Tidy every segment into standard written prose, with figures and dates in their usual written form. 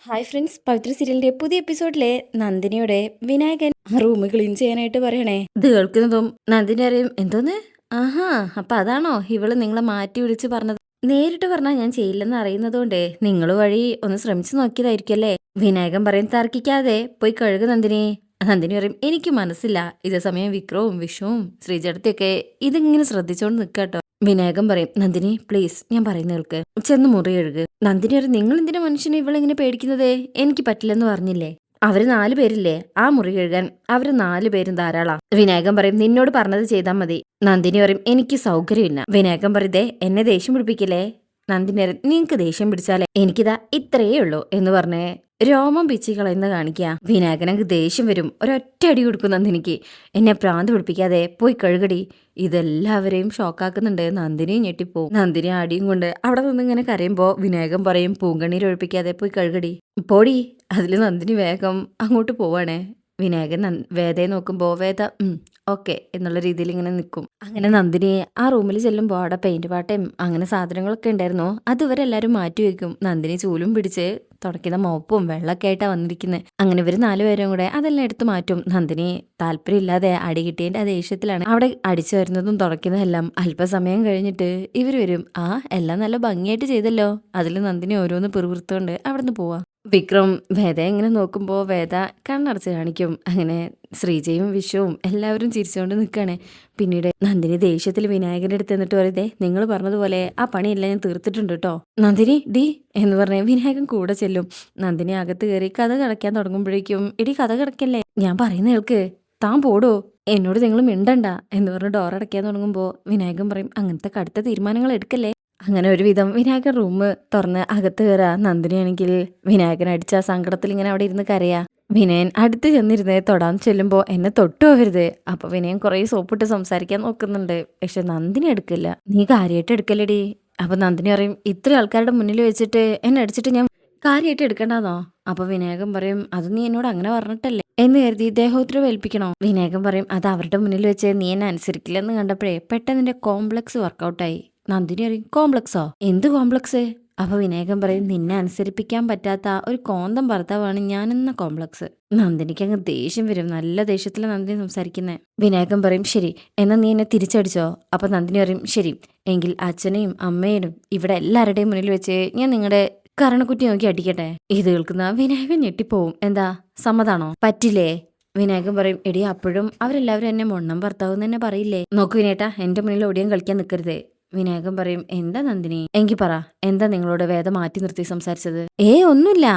Hi friends, പവിത്ര സീരിയലിന്റെ പുതിയ എപ്പിസോഡിലെ നന്ദിനിയുടെ Vinayakan room clean ചെയ്യാനായിട്ട് പറയണേ. ഇത് കേൾക്കുന്നതും നന്ദിനി അറിയും, എന്തോന്ന്, ആഹാ, അപ്പൊ അതാണോ ഇവള് നിങ്ങളെ മാറ്റി വിളിച്ച് പറഞ്ഞത്. നേരിട്ട് പറഞ്ഞാൽ ഞാൻ ചെയ്യില്ലെന്ന് അറിയുന്നതുകൊണ്ട് നിങ്ങൾ വഴി ഒന്ന് ശ്രമിച്ചു നോക്കിയതായിരിക്കല്ലേ. വിനായകൻ പറയും, തർക്കിക്കാതെ പോയി കഴുകു നന്ദിനി. നന്ദിനി പറയും, എനിക്ക് മനസ്സില്ല. ഇതേ സമയം വിക്രവും വിഷുവും ശ്രീജടത്തെയൊക്കെ ഇതിങ്ങനെ ശ്രദ്ധിച്ചോണ്ട് നിൽക്കാട്ടോ. വിനായകൻ പറയും, നന്ദിനി പ്ലീസ്, ഞാൻ പറയുന്ന കേൾക്ക്, ചെന്ന് മുറി കഴുകു. നന്ദിനി പറയും, നിങ്ങൾ എന്തിനാ മനുഷ്യനെ ഇവളെങ്ങനെ പേടിക്കുന്നത്? എനിക്ക് പറ്റില്ലെന്ന് പറഞ്ഞില്ലേ. അവര് 4 പേരില്ലേ ആ മുറി കഴുകാൻ, അവര് 4 പേരും ധാരാളാ. വിനായകൻ പറയും, നിന്നോട് പറഞ്ഞത് ചെയ്താൽ മതി. നന്ദിനി പറയും, എനിക്ക് സൗകര്യമില്ല. വിനായകൻ പറയും, ദേ എന്നെ ദേഷ്യം പിടിപ്പിക്കില്ലേ. നന്ദിനി പറയും, നിങ്ങക്ക് ദേഷ്യം പിടിച്ചാലേ എനിക്കിതാ ഇത്രയേ ഉള്ളൂ എന്ന് പറഞ്ഞേ രോമം പിച്ചി കളയുന്ന കാണിക്കുക. വിനായകനക്ക് ദേഷ്യം വരും, ഒരൊറ്റ അടി കൊടുക്കും നന്ദിനിക്ക്. എന്നെ പ്രാന്ത് പിടിപ്പിക്കാതെ പോയി കഴുകടി. ഇതെല്ലാവരെയും ഷോക്കാക്കുന്നുണ്ട്. നന്ദിനിയും ഞെട്ടിപ്പോവും. നന്ദിനി അടിയും കൊണ്ട് അവിടെ നിന്ന് ഇങ്ങനെ കരയുമ്പോ വിനായകൻ പറയും, പൂങ്കണ്ണീർ ഒഴിപ്പിക്കാതെ പോയി കഴുകടി. പോടി. അതിൽ നന്ദിനി വേഗം അങ്ങോട്ട് പോവാണേ. വിനായകൻ വേദയെ നോക്കുമ്പോ വേദ ഓക്കെ എന്നുള്ള രീതിയിൽ ഇങ്ങനെ നിൽക്കും. അങ്ങനെ നന്ദിനി ആ റൂമിൽ ചെല്ലുമ്പോൾ അവിടെ പെയിന്റ് പാട്ടയും അങ്ങനെ സാധനങ്ങളൊക്കെ ഉണ്ടായിരുന്നു. അതുവരെ എല്ലാവരും മാറ്റി വെക്കും. നന്ദിനി ചൂലും പിടിച്ച് തുടയ്ക്കുന്ന മോപ്പും വെള്ളമൊക്കെ ആയിട്ടാണ് വന്നിരിക്കുന്നത്. അങ്ങനെ ഇവർ 4 പേരും കൂടെ അതെല്ലാം എടുത്ത് മാറ്റും. നന്ദിനി താല്പര്യമില്ലാതെ അടി കിട്ടിയതിന്റെ ആ ദേഷ്യത്തിലാണ് അവിടെ അടിച്ചു വരുന്നതും തുടയ്ക്കുന്നതെല്ലാം. അല്പസമയം കഴിഞ്ഞിട്ട് ഇവർ വരും. ആ എല്ലാം നല്ല ഭംഗിയായിട്ട് ചെയ്തല്ലോ. അതിൽ നന്ദിനി ഓരോന്ന് പിറുപിറുത്തോണ്ട് അവിടെ നിന്ന് പോവാ. വിക്രം വേദയെ ഇങ്ങനെ നോക്കുമ്പോൾ വേദ കണ്ണടച്ച് കാണിക്കും. അങ്ങനെ ശ്രീജയും വിഷുവും എല്ലാവരും ചിരിച്ചുകൊണ്ട് നിൽക്കുകയാണ്. പിന്നീട് നന്ദിനി ദേഷ്യത്തിൽ വിനായകന്റെ അടുത്ത് എന്നിട്ട് പറയുതേ, നിങ്ങൾ പറഞ്ഞതുപോലെ ആ പണിയെല്ലാം ഞാൻ തീർത്തിട്ടുണ്ട് കേട്ടോ. നന്ദിനി ഡി എന്ന് പറഞ്ഞ് വിനായകൻ കൂടെ ചെല്ലും. നന്ദിനി അകത്ത് കയറി കഥ കിടക്കാൻ തുടങ്ങുമ്പോഴേക്കും, ഇടി കഥ കിടക്കല്ലേ, ഞാൻ പറയുന്ന കേൾക്ക്, താൻ പോടോ, എന്നോട് നിങ്ങൾ മിണ്ടണ്ട എന്ന് പറഞ്ഞ് ഡോർ അടയ്ക്കാൻ തുടങ്ങുമ്പോൾ വിനായകൻ പറയും, അങ്ങനത്തെ കടുത്ത തീരുമാനങ്ങൾ എടുക്കല്ലേ. അങ്ങനെ ഒരുവിധം വിനായകൻ റൂം തുറന്ന് അകത്ത് കയറാ. നന്ദിനിയാണെങ്കിൽ വിനായകൻ അടിച്ച സങ്കടത്തിൽ ഇങ്ങനെ അവിടെ ഇരുന്ന് കരയാ. വിനയൻ അടുത്ത് ചെന്നിരുന്ന് തൊടാൻ ചെല്ലുമ്പോൾ എന്നെ തൊട്ടു പോകരുത്. അപ്പൊ വിനയൻ കുറെ സോപ്പിട്ട് സംസാരിക്കാൻ നോക്കുന്നുണ്ട്. പക്ഷെ നന്ദിനി എടുക്കില്ല. നീ കാര്യമായിട്ട് എടുക്കല്ലേടി. അപ്പൊ നന്ദിനി പറയും, ഇത്ര ആൾക്കാരുടെ മുന്നിൽ വെച്ചിട്ട് എന്നെ അടിച്ചിട്ട് ഞാൻ കാര്യമായിട്ട് എടുക്കണ്ടെന്നോ. അപ്പൊ വിനായകൻ പറയും, അത് നീ എന്നോട് അങ്ങനെ പറഞ്ഞിട്ടല്ലേ എന്ന് കരുതി ദേഹോദ്രവം ഏൽപ്പിക്കണോ. വിനായകൻ പറയും, അത് അവരുടെ മുന്നിൽ വെച്ച് നീ എന്നെ അനുസരിക്കില്ലെന്ന് കണ്ടപ്പോഴേ പെട്ടെന്ന് നിന്റെ കോംപ്ലക്സ് വർക്കൗട്ടായി. നന്ദിനി പറയും, കോംപ്ലക്സോ, എന്ത് കോംപ്ലക്സ്? അപ്പൊ വിനായകൻ പറയും, നിന്നെ അനുസരിപ്പിക്കാൻ പറ്റാത്ത ഒരു കോന്തം ഭർത്താവാണ് ഞാനെന്ന കോംപ്ലക്സ്. നന്ദിനിക്ക് അങ്ങ് ദേഷ്യം വരും. നല്ല ദേഷ്യത്തില് നന്ദിനി സംസാരിക്കുന്നേ. വിനായകൻ പറയും, ശരി എന്നാ നീ എന്നെ തിരിച്ചടിച്ചോ. അപ്പൊ നന്ദിനി പറയും, ശരി എങ്കിൽ അച്ഛനെയും അമ്മേനും ഇവിടെ എല്ലാവരുടെയും മുന്നിൽ വെച്ച് ഞാൻ നിങ്ങളുടെ കരണക്കുറ്റി നോക്കി അടിക്കട്ടെ. ഇത് കേൾക്കുന്ന വിനായകൻ ഞെട്ടിപ്പോവും. എന്താ സമ്മതാണോ? പറ്റില്ലേ? വിനായകൻ പറയും, എടി അപ്പോഴും അവരെല്ലാവരും എന്നെ മൊണ്ണം ഭർത്താവ് തന്നെ പറയില്ലേ. നോക്കു വിനേട്ടാ, എന്റെ മുന്നിൽ ഒടിയാൻ കളിക്കാൻ നിൽക്കരുത്. വിനായകൻ പറയും, എന്താ നന്ദിനി, എങ്കി പറ, എന്താ നിങ്ങളോട് വേദം മാറ്റി നിർത്തി സംസാരിച്ചത്? ഒന്നുമില്ല.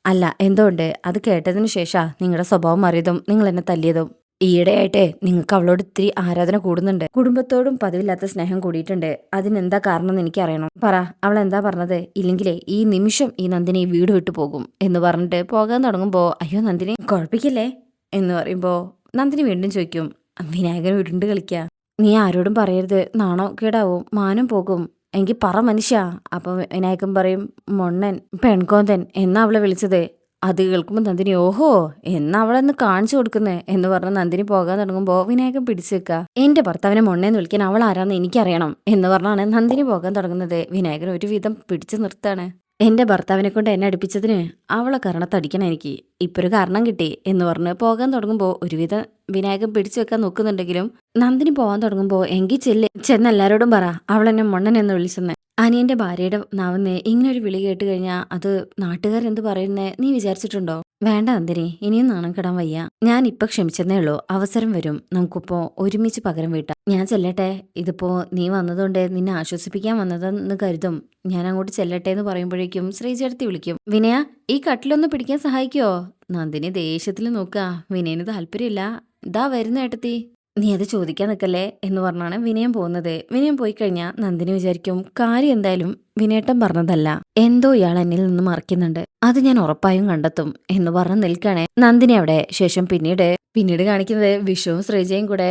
അല്ല എന്തുകൊണ്ട്? അത് കേട്ടതിന് ശേഷാ നിങ്ങളുടെ സ്വഭാവം മാറിയതും നിങ്ങൾ എന്നെ തല്ലിയതും. ഈയിടെയായിട്ട് നിങ്ങൾക്ക് അവളോട് ഇത്തിരി ആരാധന കൂടുന്നുണ്ട്. കുടുംബത്തോടും പതിവില്ലാത്ത സ്നേഹം കൂടിയിട്ടുണ്ട്. അതിനെന്താ കാരണം എന്ന് എനിക്ക് അറിയണം. പറ, അവൾ എന്താ പറഞ്ഞത്? ഇല്ലെങ്കിലേ ഈ നിമിഷം ഈ നന്ദിനി വീട് വിട്ടു പോകും എന്ന് പറഞ്ഞിട്ട് പോകാൻ തുടങ്ങുമ്പോ, അയ്യോ നന്ദിനി കുഴപ്പിക്കല്ലേ എന്ന് പറയുമ്പോ നന്ദിനി വീണ്ടും ചോദിക്കും. വിനായകൻ ഉരുണ്ട് കളിക്ക. നീ ആരോടും പറയരുത്, നാണോ കേടാവും, മാനം പോകും. എങ്കിൽ പറ മനുഷ്യ. അപ്പൊ വിനായകൻ പറയും, മൊണ്ണൻ പെൺകോന്തൻ എന്നാ അവളെ വിളിച്ചത്. അത് കേൾക്കുമ്പോൾ നന്ദിനി, ഓഹോ എന്നാ അവളെന്ന് കാണിച്ചു കൊടുക്കുന്നേ എന്ന് പറഞ്ഞ് നന്ദിനി പോകാൻ തുടങ്ങുമ്പോൾ വിനായകൻ പിടിച്ചു വെക്കുക. എന്റെ ഭർത്താവിനെ മൊണ്ണേന്ന് വിളിക്കാൻ അവൾ ആരാന്ന് എനിക്കറിയണം എന്ന് പറഞ്ഞാണ് നന്ദിനി പോകാൻ തുടങ്ങുന്നത്. വിനായകൻ ഒരുവിധം പിടിച്ചു നിർത്താണ്. എന്റെ ഭർത്താവിനെ കൊണ്ട് എന്നെ അടുപ്പിച്ചതിന് അവളെ കരണത്തടിക്കണം എനിക്ക്. ഇപ്പൊ ഒരു കാരണം കിട്ടി എന്ന് പറഞ്ഞ് പോകാൻ തുടങ്ങുമ്പോൾ ഒരുവിധം വിനായകൻ പിടിച്ചു വെക്കാൻ നോക്കുന്നുണ്ടെങ്കിലും നന്ദിനി പോകാൻ തുടങ്ങുമ്പോൾ, എങ്കിൽ ചെന്ന് എല്ലാരോടും പറ അവൾ എന്നെ മൊണ്ണൻ എന്ന് വിളിച്ചെന്ന്. അനിയന്റെ ഭാര്യയുടെ നാവുന്നേ ഇങ്ങനെ ഒരു വിളി കേട്ട് കഴിഞ്ഞാൽ അത് നാട്ടുകാരെന്ത് പറയുന്നേ നീ വിചാരിച്ചിട്ടുണ്ടോ? വേണ്ട നന്ദിനി, ഇനിയും നാണം കെടാൻ വയ്യ. ഞാൻ ഇപ്പൊ ക്ഷമിച്ചെന്നേ ഉള്ളൂ. അവസരം വരും, നമുക്കിപ്പോ ഒരുമിച്ച് പകരം വീട്ടാം. ഞാൻ ചെല്ലട്ടെ? ഇതിപ്പോ നീ വന്നതുകൊണ്ട് നിന്നെ ആശ്വസിപ്പിക്കാൻ വന്നതെന്ന് കരുതും. ഞാൻ അങ്ങോട്ട് ചെല്ലട്ടെ എന്ന് പറയുമ്പോഴേക്കും ശ്രീചേട്ടത്തി വിളിക്കും, വിനയ ഈ കട്ടിലൊന്ന് പിടിക്കാൻ സഹായിക്കോ? നന്ദിനി ദേഷ്യത്തിൽ നോക്കുക. വിനയന് താല്പര്യമില്ല. ഇതാ വരുന്ന ഏട്ടത്തി. നീ അത് ചോദിക്കാൻ നിൽക്കല്ലേ എന്ന് പറഞ്ഞാണ് വിനയം പോകുന്നത്. വിനയം പോയി കഴിഞ്ഞാൽ നന്ദിനി വിചാരിക്കും, കാര്യം എന്തായാലും വിനേട്ടൻ പറഞ്ഞതല്ല, എന്തോ ഇയാൾ എന്നിൽ നിന്ന് മറിക്കുന്നുണ്ട്, അത് ഞാൻ ഉറപ്പായും കണ്ടെത്തും എന്ന് പറഞ്ഞ് നിൽക്കണേ നന്ദിനി അവിടെ. ശേഷം പിന്നീട് കാണിക്കുന്നത് വിഷുവും ശ്രീജയും കൂടെ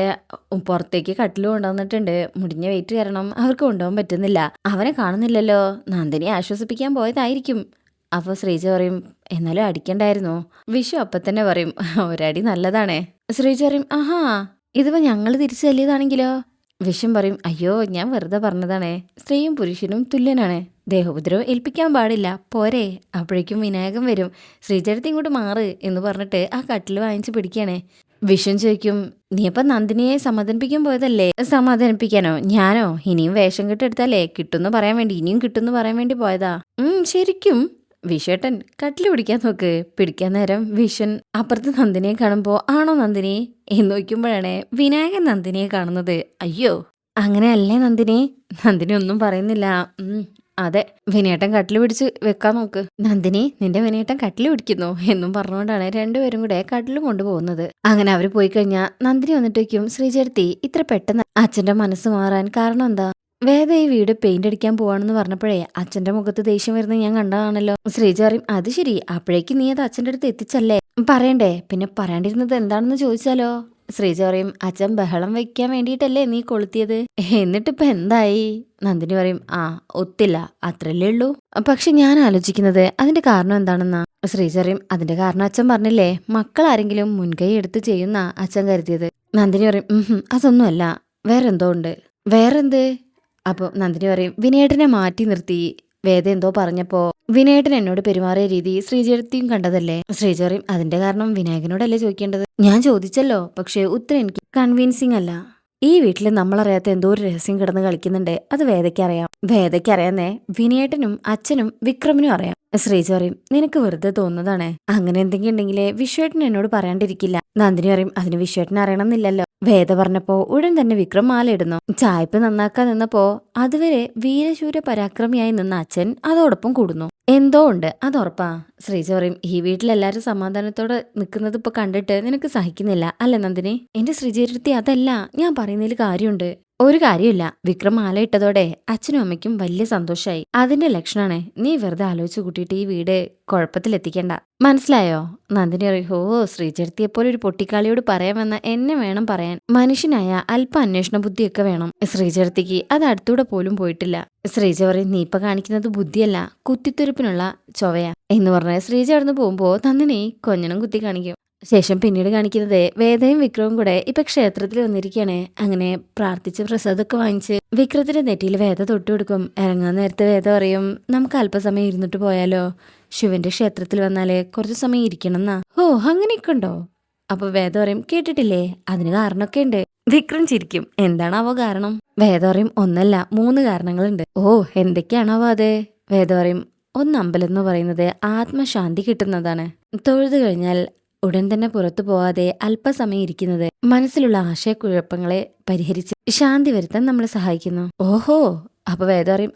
പുറത്തേക്ക് കട്ടിലും കൊണ്ടുവന്നിട്ടുണ്ട്. മുടിഞ്ഞ വെയിറ്റ് കാരണം അവർക്ക് കൊണ്ടുപോകാൻ പറ്റുന്നില്ല. അവനെ കാണുന്നില്ലല്ലോ. നന്ദിനിയെ ആശ്വസിപ്പിക്കാൻ പോയതായിരിക്കും. അപ്പൊ ശ്രീജ പറയും, എന്നാലും അടിക്കണ്ടായിരുന്നു. വിഷു അപ്പൊ തന്നെ പറയും, ഒരടി നല്ലതാണേ. ശ്രീജ പറയും, ആഹാ ഇതിപ്പോ ഞങ്ങൾ തിരിച്ചു തല്ലിയതാണെങ്കിലോ? വിഷം പറയും, അയ്യോ ഞാൻ വെറുതെ പറഞ്ഞതാണേ, സ്ത്രീയും പുരുഷനും തുല്യനാണ്, ദേഹോപദ്രവം ഏൽപ്പിക്കാൻ പാടില്ല, പോരെ. അപ്പോഴേക്കും വിനായകൻ വരും. ശ്രീചേട്ടത്തി ഇങ്ങോട്ട് മാറ് എന്ന് പറഞ്ഞിട്ട് ആ കട്ടിൽ വാങ്ങിച്ച് പിടിക്കുകയാണേ. വിഷൻ ചോദിക്കും, നീ അപ്പം നന്ദിനിയെ സമാധാനിപ്പിക്കാൻ പോയതല്ലേ? സമാധാനിപ്പിക്കാനോ? ഞാനോ? ഇനിയും വേഷം കെട്ടെടുത്താലേ കിട്ടുമെന്ന് പറയാൻ വേണ്ടി, ഇനിയും കിട്ടുമെന്ന് പറയാൻ വേണ്ടി പോയതാ. ശരിക്കും. വിഷേട്ടൻ കട്ടിൽ പിടിക്കാൻ നോക്ക്. പിടിക്കാൻ നേരം വിഷൻ അപ്പുറത്ത് നന്ദിനിയെ കാണുമ്പോൾ ആണോ നന്ദിനി എന്ന് നോക്കുമ്പോഴാണ് വിനായകൻ നന്ദിനിയെ കാണുന്നത്. അയ്യോ, അങ്ങനെയല്ലേ നന്ദിനി? നന്ദിനി ഒന്നും പറയുന്നില്ല. അതെ, വിനയേട്ടൻ കട്ടിൽ പിടിച്ച് വെക്കാൻ നോക്ക്. നന്ദിനി, നിന്റെ വിനയേട്ടൻ കട്ടിൽ പിടിക്കുന്നു എന്നും പറഞ്ഞുകൊണ്ടാണ് രണ്ടുപേരും കൂടെ കട്ടിൽ കൊണ്ടുപോകുന്നത്. അങ്ങനെ അവർ പോയി കഴിഞ്ഞാൽ നന്ദിനി വന്നിട്ട് വയ്ക്കും, ശ്രീചേർത്തി ഇത്ര പെട്ടെന്ന് അച്ഛന്റെ മനസ്സ് മാറാൻ കാരണം എന്താ? വേദ ഈ വീട് പെയിന്റ് അടിക്കാൻ പോവാണെന്ന് പറഞ്ഞപ്പോഴേ അച്ഛന്റെ മുഖത്ത് ദേഷ്യം വരുന്നത് ഞാൻ കണ്ടതാണല്ലോ. ശ്രീജ പറയും, അത് ശരി, അപ്പോഴേക്ക് നീ അത് അച്ഛന്റെ അടുത്ത് എത്തിച്ചല്ലേ? പറയണ്ടേ? പിന്നെ പറയാണ്ടിരുന്നത് എന്താണെന്ന് ചോദിച്ചാലോ? ശ്രീജ പറയും, അച്ഛൻ ബഹളം വെക്കാൻ വേണ്ടിയിട്ടല്ലേ നീ കൊളുത്തിയത്, എന്നിട്ടിപ്പോ എന്തായി? നന്ദിനി പറയും, ഒത്തില്ല, അത്രല്ലേ ഉള്ളൂ. പക്ഷെ ഞാൻ ആലോചിക്കുന്നത് അതിന്റെ കാരണം എന്താണെന്നാ. ശ്രീജ പറയും, അതിന്റെ കാരണം അച്ഛൻ പറഞ്ഞില്ലേ, മക്കൾ ആരെങ്കിലും മുൻകൈ എടുത്ത് ചെയ്യുന്ന അച്ഛൻ കരുതിയത്. നന്ദിനി പറയും, അതൊന്നുമല്ല, വേറെന്തോ ഉണ്ട്. വേറെന്ത്? അപ്പോൾ നന്ദിനി പറയും, വിനയേട്ടനെ മാറ്റി നിർത്തി വേദ എന്തോ പറഞ്ഞപ്പോ വിനയേട്ടൻ എന്നോട് പെരുമാറിയ രീതി ശ്രീചേർത്തിയും കണ്ടതല്ലേ? ശ്രീജ പറയും, അതിന്റെ കാരണം വിനായകനോടല്ലേ ചോദിക്കേണ്ടത്? ഞാൻ ചോദിച്ചല്ലോ, പക്ഷെ ഉത്തരം എനിക്ക് കൺവിൻസിങ് അല്ല. ഈ വീട്ടിൽ നമ്മളറിയാത്ത എന്തോ ഒരു രഹസ്യം കിടന്ന് കളിക്കുന്നുണ്ട്. അത് വേദയ്ക്കറിയാം. വേദയ്ക്കറിയാന്നേ വിനയേട്ടനും അച്ഛനും വിക്രമിനും അറിയാം. ശ്രീജ പറയും, നിനക്ക് വെറുതെ തോന്നുന്നതാണ്. അങ്ങനെ എന്തെങ്കിലും ഉണ്ടെങ്കിൽ വിശ്വേട്ടൻ എന്നോട് പറയാണ്ടിരിക്കില്ല. നന്ദിനി പറയും, അതിന് വിശ്വേട്ടൻ അറിയണമെന്നില്ലല്ലോ. വേദ പറഞ്ഞപ്പോ ഉടൻ തന്നെ വിക്രം മാലയിടുന്നു. ചായ്പ് നന്നാക്കാൻ നിന്നപ്പോ അതുവരെ വീരശൂര പരാക്രമിയായി നിന്ന അച്ഛൻ അതോടൊപ്പം കൂടുന്നു. എന്തോ ഉണ്ട്, അതുറപ്പാ. ശ്രീജ പറയും, ഈ വീട്ടിലെല്ലാരും സമാധാനത്തോടെ നിൽക്കുന്നത് ഇപ്പൊ കണ്ടിട്ട് നിനക്ക് സഹിക്കുന്നില്ല അല്ലേ നന്ദിനി? എന്റെ ശ്രീചേർത്തി, അതല്ല ഞാൻ പറയുന്നതിൽ കാര്യമുണ്ട്. ഒരു കാര്യമില്ല. വിക്രം മാല ഇട്ടതോടെ അച്ഛനും അമ്മയ്ക്കും വലിയ സന്തോഷമായി. അതിന്റെ ലക്ഷണാണ്. നീ വെറുതെ ആലോചിച്ച് കൂട്ടിയിട്ട് ഈ വീട് കുഴപ്പത്തിലെത്തിക്കണ്ട, മനസ്സിലായോ? നന്ദിനി പറയും, ശ്രീചേർത്തിയെപ്പോലെ ഒരു പൊട്ടിക്കാളിയോട് പറയാമെന്ന എന്നെ വേണം പറയാൻ. മനുഷ്യനായ അല്പ അന്വേഷണ ബുദ്ധിയൊക്കെ വേണം. ശ്രീചേർത്തിക്ക് അത് അടുത്തൂടെ പോലും പോയിട്ടില്ല. ശ്രീജ പറയും, നീ ഇപ്പൊ കാണിക്കുന്നത് ബുദ്ധിയല്ല, കുത്തിത്തെരുപ്പിനുള്ള ചൊവയാ എന്ന് പറഞ്ഞ ശ്രീജ അവിടുന്ന് പോകുമ്പോ നന്ദിനി കൊഞ്ഞണം കുത്തി കാണിക്കും. ശേഷം പിന്നീട് കാണിക്കുന്നത് വേദയും വിക്രവും കൂടെ ഇപ്പൊ ക്ഷേത്രത്തിൽ വന്നിരിക്കുകയാണ്. അങ്ങനെ പ്രാർത്ഥിച്ച് പ്രസാദമൊക്കെ വാങ്ങിച്ച് വിക്രത്തിന്റെ നെറ്റിയിൽ വേദ തൊട്ടു കൊടുക്കും. ഇറങ്ങാൻ നേരത്തെ വേദ പറയും, നമുക്ക് അല്പസമയം ഇരുന്നിട്ട് പോയാലോ? ശിവന്റെ ക്ഷേത്രത്തിൽ വന്നാല് കുറച്ചു സമയം ഇരിക്കണം എന്നാ. അങ്ങനെയൊക്കെ ഉണ്ടോ? അപ്പൊ വേദ പറയും, കേട്ടിട്ടില്ലേ, അതിന് കാരണമൊക്കെ ഉണ്ട്. വിക്രം ചിരിക്കും, എന്താണാവോ കാരണം? വേദ പറയും, ഒന്നല്ല 3 കാരണങ്ങളുണ്ട്. എന്തൊക്കെയാണാവോ അത്? വേദ പറയും, ഒന്ന് അമ്പലം എന്ന് പറയുന്നത് ആത്മശാന്തി കിട്ടുന്നതാണ്. തൊഴുതു കഴിഞ്ഞാൽ ഉടൻ തന്നെ പുറത്തു പോവാതെ അല്പസമയം ഇരിക്കുന്നത് മനസ്സിലുള്ള ആശയക്കുഴപ്പങ്ങളെ പരിഹരിച്ച് ശാന്തി വരുത്താൻ നമ്മളെ സഹായിക്കുന്നു. അപ്പൊ വേദ പറയും,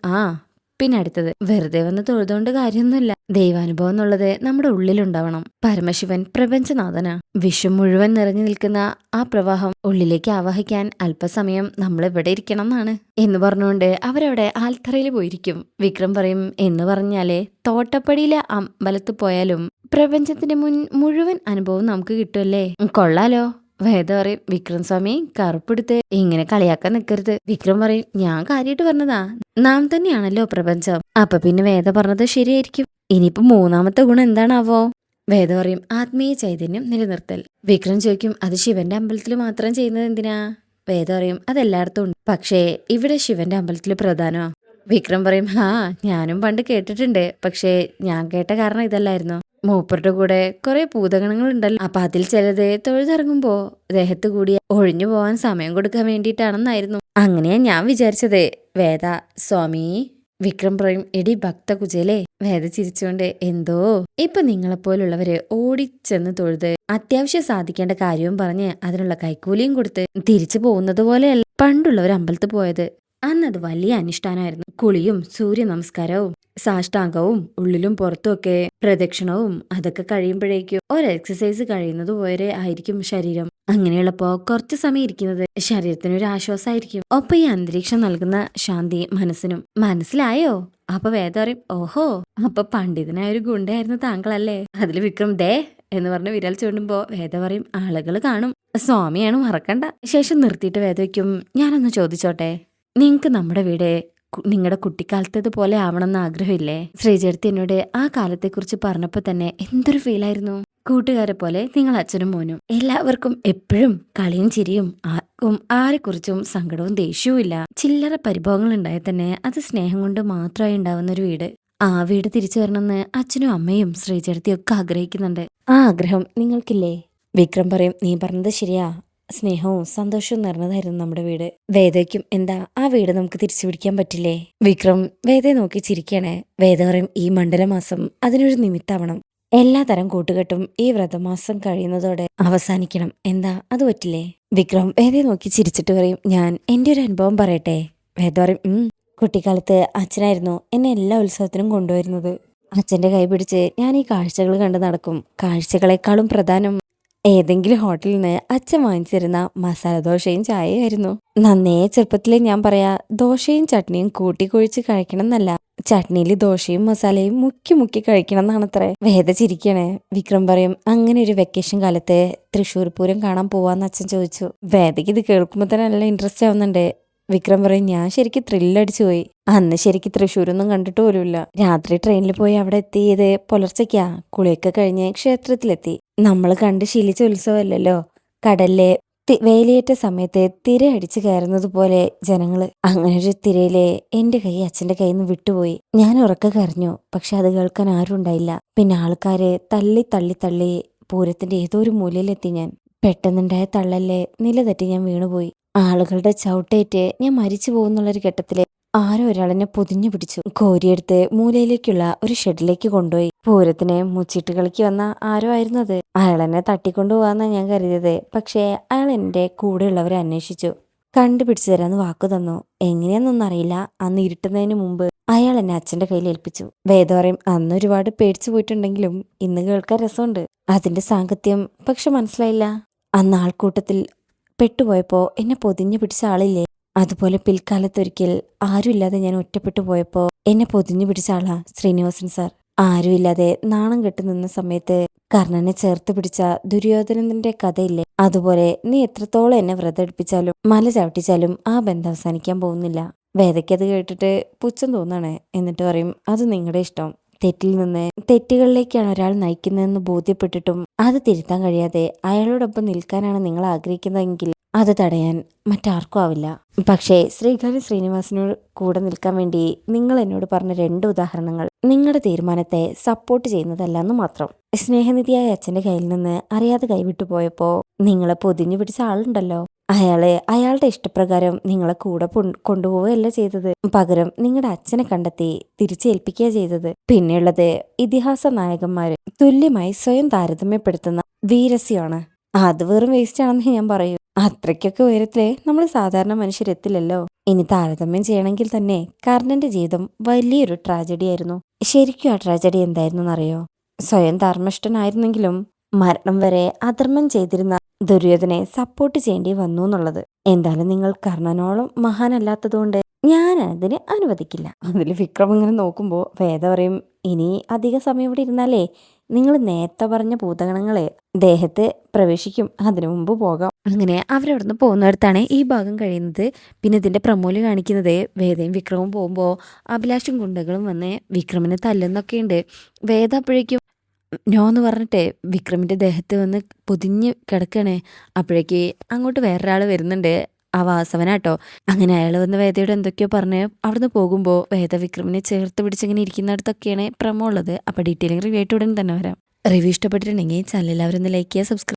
പിന്നെ അടുത്തത്, വെറുതെ വന്ന് തൊഴുതുകൊണ്ട് കാര്യമൊന്നുമില്ല. ദൈവാനുഭവം എന്നുള്ളത് നമ്മുടെ ഉള്ളിലുണ്ടാവണം. പരമശിവൻ പ്രപഞ്ചനാഥനാ. വിശ്വം മുഴുവൻ നിറഞ്ഞു നിൽക്കുന്ന ആ പ്രവാഹം ഉള്ളിലേക്ക് ആവാഹിക്കാൻ അല്പസമയം നമ്മൾ ഇവിടെ ഇരിക്കണം എന്നാണ് എന്ന് പറഞ്ഞുകൊണ്ട് അവരവിടെ ആൽത്തറയിൽ പോയിരിക്കും. വിക്രം പറയും, എന്ന് പറഞ്ഞാലേ തോട്ടപ്പടിയിലെ അമ്പലത്ത് പോയാലും പ്രപഞ്ചത്തിന്റെ മുഴുവൻ അനുഭവം നമുക്ക് കിട്ടുമല്ലേ? കൊള്ളാലോ. വേദ പറയും, വിക്രം സ്വാമി കറുപ്പെടുത്ത് ഇങ്ങനെ കളിയാക്കാൻ നിൽക്കരുത്. വിക്രം പറയും, ഞാൻ കാര്യമായിട്ട് പറഞ്ഞതാ, നാം തന്നെയാണല്ലോ പ്രപഞ്ചം. അപ്പൊ പിന്നെ വേദ പറഞ്ഞത് ശരിയായിരിക്കും. ഇനിയിപ്പോ 3ാമത്തെ ഗുണം എന്താണാവോ? വേദ പറയും, ആത്മീയ ചൈതന്യം നിലനിർത്തൽ. വിക്രം ചോദിക്കും, അത് ശിവന്റെ അമ്പലത്തിൽ മാത്രം ചെയ്യുന്നത് എന്തിനാ? വേദ പറയും, അതെല്ലായിടത്തും ഉണ്ട്, പക്ഷേ ഇവിടെ ശിവന്റെ അമ്പലത്തിൽ പ്രധാനമാ. വിക്രം പറയും, ഞാനും പണ്ട് കേട്ടിട്ടുണ്ട്, പക്ഷേ ഞാൻ കേട്ട കാരണം ഇതല്ലായിരുന്നു. മൂപ്പരുടെ കൂടെ കുറെ ഭൂതഗണങ്ങൾ ഉണ്ടല്ലോ, അപ്പൊ അതിൽ ചിലത് തൊഴുതിറങ്ങുമ്പോ ദേഹത്ത് കൂടി ഒഴിഞ്ഞു പോവാൻ സമയം കൊടുക്കാൻ വേണ്ടിയിട്ടാണെന്നായിരുന്നു. അങ്ങനെയാ ഞാൻ വിചാരിച്ചത്. വേദ സ്വാമി. വിക്രം പറയും, എടി ഭക്ത കുചേലേ. വേദ ചിരിച്ചുകൊണ്ട്, എന്തോ ഇപ്പൊ നിങ്ങളെപ്പോലുള്ളവര് ഓടിച്ചെന്ന് തൊഴുത് അത്യാവശ്യം സാധിക്കേണ്ട കാര്യവും പറഞ്ഞ് അതിനുള്ള കൈക്കൂലിയും കൊടുത്ത് തിരിച്ചു പോകുന്നത് പോലെയല്ല പണ്ടുള്ളവർ അമ്പലത്തിൽ പോയത്. അന്നത് വലിയ അനുഷ്ഠാനമായിരുന്നു. കുളിയും സൂര്യ നമസ്കാരവും സാഷ്ടാംഗവും ഉള്ളിലും പുറത്തുമൊക്കെ പ്രദക്ഷിണവും അതൊക്കെ കഴിയുമ്പോഴേക്കും ഒരു എക്സസൈസ് കഴിയുന്നത് പോലെ ആയിരിക്കും ശരീരം. അങ്ങനെയുള്ളപ്പോ കുറച്ചു സമയം ഇരിക്കുന്നത് ശരീരത്തിനൊരു ആശ്വാസമായിരിക്കും. ഒപ്പം ഈ അന്തരീക്ഷം നൽകുന്ന ശാന്തി മനസ്സിനും. മനസ്സിലായോ? അപ്പൊ വേദ പറയും, അപ്പൊ പണ്ഡിതനായ ഒരു ഗുണ്ടയായിരുന്നു താങ്കളല്ലേ? അതിൽ വിക്രം ദേ എന്ന് പറഞ്ഞ് വിരൽ ചൂണ്ടുമ്പോ വേദ പറയും, ആളുകൾ കാണും, സ്വാമിയാണ് മറക്കണ്ട. ശേഷം നിർത്തിയിട്ട് വേദ വയ്ക്കും, ഞാനൊന്ന് ചോദിച്ചോട്ടെ, നിങ്ങക്ക് നമ്മുടെ വീട് നിങ്ങളുടെ കുട്ടിക്കാലത്തേതുപോലെ ആവണമെന്ന് ആഗ്രഹമില്ലേ? ശ്രീചേർത്തി എന്നോട് ആ കാലത്തെക്കുറിച്ച് പറഞ്ഞപ്പോ തന്നെ എന്തൊരു ഫീലായിരുന്നു. കൂട്ടുകാരെ പോലെ നിങ്ങൾ അച്ഛനും മോനും എല്ലാവർക്കും എപ്പോഴും കളിയും ചിരിയും ആർക്കും ആരെക്കുറിച്ചും സങ്കടവും ദേഷ്യവും ഇല്ല. ചില്ലറ പരിഭവങ്ങൾ ഉണ്ടായാൽ തന്നെ അത് സ്നേഹം കൊണ്ട് മാത്രമായി ഉണ്ടാവുന്ന ഒരു വീട്. ആ വീട് തിരിച്ചു വരണമെന്ന് അച്ഛനും അമ്മയും ശ്രീചേട്ടത്തിയും ഒക്കെ ആഗ്രഹിക്കുന്നുണ്ട്. ആ ആഗ്രഹം നിങ്ങൾക്കില്ലേ? വിക്രം പറയും, നീ പറഞ്ഞത് ശരിയാ, സ്നേഹവും സന്തോഷവും നിറഞ്ഞതായിരുന്നു നമ്മുടെ വീട്. വേദയ്ക്കും എന്താ ആ വീട് നമുക്ക് തിരിച്ചു പിടിക്കാൻ പറ്റില്ലേ? വിക്രം വേദയെ നോക്കി ചിരിക്കണേ. വേദ പറയും, ഈ മണ്ഡലമാസം അതിനൊരു നിമിത്താവണം. എല്ലാ തരം കൂട്ടുകെട്ടും ഈ വ്രതമാസം കഴിയുന്നതോടെ അവസാനിക്കണം. എന്താ അത് പറ്റില്ലേ? വിക്രം വേദയെ നോക്കി ചിരിച്ചിട്ട് പറയും, ഞാൻ എന്റെ ഒരു അനുഭവം പറയട്ടെ? വേദ പറയും, കുട്ടിക്കാലത്ത് അച്ഛനായിരുന്നു എന്നെ എല്ലാ ഉത്സവത്തിനും കൊണ്ടുവരുന്നത്. അച്ഛന്റെ കൈ പിടിച്ച് ഞാൻ ഈ കാഴ്ചകൾ കണ്ട് നടക്കും. കാഴ്ചകളെക്കാളും പ്രധാനം ഏതെങ്കിലും ഹോട്ടലിൽ നിന്ന് അച്ഛൻ വാങ്ങിച്ചു തരുന്ന മസാല ദോശയും ചായയായിരുന്നു. നന്നേ ചെറുപ്പത്തിലെ ഞാൻ പറയാ, ദോശയും ചട്നിയും കൂട്ടിക്കൊഴിച്ച് കഴിക്കണം എന്നല്ല, ചട്നിയിൽ ദോശയും മസാലയും മുക്കി മുക്കി കഴിക്കണം എന്നാണത്രേ. വേദ ചിരിക്കണേ. വിക്രം പറയും, അങ്ങനെ ഒരു വെക്കേഷൻ കാലത്ത് തൃശ്ശൂർ പൂരം കാണാൻ പോവാന്ന് അച്ഛൻ ചോദിച്ചു. വേദയ്ക്ക് ഇത് കേൾക്കുമ്പോൾ തന്നെ നല്ല ഇൻട്രസ്റ്റ് ആവുന്നുണ്ട്. വിക്രം പറയും, ഞാൻ ശരിക്കും ത്രില്ലടിച്ചു പോയി. അന്ന് ശരിക്കും തൃശ്ശൂരൊന്നും കണ്ടിട്ട് പോലുമില്ല. രാത്രി ട്രെയിനിൽ പോയി അവിടെ എത്തിയത് പുലർച്ചയ്ക്കാ. കുളിയൊക്കെ കഴിഞ്ഞ് ക്ഷേത്രത്തിലെത്തി. നമ്മൾ കണ്ട് ശീലിച്ച ഉത്സവമല്ലല്ലോ. കടലിലെ വേലിയേറ്റ സമയത്ത് തിര അടിച്ചു കയറുന്നത് പോലെ ജനങ്ങള്. അങ്ങനെ ഒരു തിരയിലെ എന്റെ കൈ അച്ഛന്റെ കയ്യിൽ നിന്ന് വിട്ടുപോയി. ഞാൻ ഉറക്കെ കരഞ്ഞു. പക്ഷെ അത് കേൾക്കാൻ ആരും ഉണ്ടായില്ല. പിന്നെ ആൾക്കാര് തള്ളി തള്ളി തള്ളി പൂരത്തിന്റെ ഏതോ ഒരു മൂലയിലെത്തി ഞാൻ. പെട്ടെന്നുണ്ടായ തള്ളല്ലേ നിലതെറ്റി ഞാൻ വീണുപോയി. ആളുകളുടെ ചവിട്ടേറ്റ് ഞാൻ മരിച്ചു പോകുന്നുള്ളൊരു ഘട്ടത്തില് ആരോ ഒരാളെന്നെ പൊതിഞ്ഞു പിടിച്ചു. കോരിയെടുത്ത് മൂലയിലേക്കുള്ള ഒരു ഷെഡിലേക്ക് കൊണ്ടുപോയി. പൂരത്തിന് മുച്ചിട്ട് കളിക്ക് വന്ന ആരോ ആയിരുന്നു അത്. അയാൾ എന്നെ തട്ടിക്കൊണ്ടുപോകാന്നാ ഞാൻ കരുതിയത്. പക്ഷേ അയാൾ എന്റെ കൂടെയുള്ളവരെ അന്വേഷിച്ചു. കണ്ടുപിടിച്ചു തരാന്ന് വാക്കു തന്നു. എങ്ങനെയാന്നൊന്നും അറിയില്ല. അന്ന് ഇരുട്ടുന്നതിന് മുമ്പ് അയാൾ എന്നെ അച്ഛന്റെ കയ്യിൽ ഏൽപ്പിച്ചു. വേദ പറയും, അന്ന് ഒരുപാട് പേടിച്ചു പോയിട്ടുണ്ടെങ്കിലും ഇന്ന് കേൾക്കാൻ രസമുണ്ട് അതിന്റെ സാങ്കത്യം. പക്ഷെ മനസ്സിലായില്ല, അന്ന് ആൾക്കൂട്ടത്തിൽ പെട്ടുപോയപ്പോ എന്നെ പൊതിഞ്ഞു പിടിച്ച ആളില്ലേ, അതുപോലെ പിൽക്കാലത്തൊരിക്കൽ ആരുമില്ലാതെ ഞാൻ ഒറ്റപ്പെട്ടു പോയപ്പോ എന്നെ പൊതിഞ്ഞു പിടിച്ച ആളാ ശ്രീനിവാസൻ സാർ. ആരുമില്ലാതെ നാണം കെട്ടു നിന്ന സമയത്ത് കർണനെ ചേർത്ത് പിടിച്ച ദുര്യോധനന്റെ കഥയില്ലേ, അതുപോലെ നീ എത്രത്തോളം എന്നെ വ്രതമെടുപ്പിച്ചാലും മല ചവിട്ടിച്ചാലും ആ ബന്ധം അവസാനിക്കാൻ പോകുന്നില്ല. വേദയ്ക്കത് കേട്ടിട്ട് പുച്ഛം തോന്നാണ്. എന്നിട്ട് പറയും, അത് നിങ്ങളുടെ ഇഷ്ടം. തെറ്റിൽ നിന്ന് തെറ്റുകളിലേക്കാണ് ഒരാൾ നയിക്കുന്നതെന്ന് ബോധ്യപ്പെട്ടിട്ടും അത് തിരുത്താൻ കഴിയാതെ അയാളോടൊപ്പം നിൽക്കാനാണ് നിങ്ങൾ ആഗ്രഹിക്കുന്നതെങ്കിൽ അത് തടയാൻ മറ്റാർക്കും ആവില്ല. പക്ഷേ ശ്രീകാര്യ ശ്രീനിവാസനോട് കൂടെ നിൽക്കാൻ വേണ്ടി നിങ്ങൾ എന്നോട് പറഞ്ഞ 2 ഉദാഹരണങ്ങൾ നിങ്ങളുടെ തീരുമാനത്തെ സപ്പോർട്ട് ചെയ്യുന്നതല്ലെന്ന് മാത്രം. സ്നേഹനിധിയായ അച്ഛന്റെ കയ്യിൽ നിന്ന് അറിയാതെ കൈവിട്ടു പോയപ്പോ നിങ്ങളെ പൊതിഞ്ഞു പിടിച്ച ആളുണ്ടല്ലോ, അയാളുടെ ഇഷ്ടപ്രകാരം നിങ്ങളെ കൂടെ കൊണ്ടുപോവുകയല്ല ചെയ്തത്. പകരം നിങ്ങളുടെ അച്ഛനെ കണ്ടെത്തി തിരിച്ചേൽപ്പിക്കുക ചെയ്തത്. പിന്നെയുള്ളത് ഇതിഹാസ നായകന്മാര് തുല്യമായി സ്വയം താരതമ്യപ്പെടുത്തുന്ന വീരസ്യമാണ്. അത് വെറും വേസ്റ്റ് ആണെന്ന് ഞാൻ പറയൂ. അത്രയ്ക്കൊക്കെ ഉയരത്തിലെ നമ്മൾ സാധാരണ മനുഷ്യരെത്തില്ലല്ലോ. ഇനി താരതമ്യം ചെയ്യണമെങ്കിൽ തന്നെ കർണന്റെ ജീവിതം വലിയൊരു ട്രാജഡി ആയിരുന്നു. ശരിക്കും ആ ട്രാജഡി എന്തായിരുന്നു അറിയോ? സ്വയം ധർമ്മിഷ്ഠനായിരുന്നെങ്കിലും മരണം വരെ അധർമ്മം ചെയ്തിരുന്ന ദുര്യോധനെ സപ്പോർട്ട് ചെയ്യേണ്ടി വന്നു എന്നുള്ളത്. എന്തായാലും നിങ്ങൾ കർണനോളം മഹാനല്ലാത്തതുകൊണ്ട് ഞാൻ അതിന് അനുവദിക്കില്ല. അതിൽ വിക്രം ഇങ്ങനെ നോക്കുമ്പോൾ വേദ പറയും, ഇനി അധിക സമയം ഇവിടെ ഇരുന്നാലേ നിങ്ങൾ നേരത്തെ പറഞ്ഞ ഭൂതഗണങ്ങളെ ദേഹത്ത് പ്രവേശിക്കും. അതിനു മുമ്പ് പോകാം. അങ്ങനെ അവരവിടുന്ന് പോകുന്നിടത്താണ് ഈ ഭാഗം കഴിയുന്നത്. പിന്നെ ഇതിന്റെ പ്രമോല് കാണിക്കുന്നത് വേദയും വിക്രമും പോകുമ്പോൾ അഭിലാഷും ഗുണ്ടകളും വന്ന് വിക്രമിനെ തല്ലുന്നൊക്കെയുണ്ട്. വേദ അപ്പോഴേക്കും നോ എന്ന് പറഞ്ഞിട്ട് വിക്രമിന്റെ ദേഹത്ത് വന്ന് പൊതിഞ്ഞ് കിടക്കണേ. അപ്പോഴേക്ക് അങ്ങോട്ട് വേറൊരാൾ വരുന്നുണ്ട്. ആ വാസവനാട്ടോ. അങ്ങനെ അയാൾ വന്ന് വേദയോട് എന്തൊക്കെയോ പറഞ്ഞ് അവിടുന്ന് പോകുമ്പോൾ വേദ വിക്രമിനെ ചേർത്ത് പിടിച്ചിങ്ങനെ ഇരിക്കുന്നിടത്തൊക്കെയാണ് പ്രമോ ഉള്ളത്. അപ്പോൾ ഡീറ്റെയിലിംഗ് റിവ്യൂ ആയിട്ട് ഉടൻ തന്നെ വരാം. റിവ്യൂ ഇഷ്ടപ്പെട്ടിട്ടുണ്ടെങ്കിൽ ചാനൽ എല്ലാവരും ഒന്ന് ലൈക്ക് ചെയ്യുക, സബ്സ്ക്രൈബ്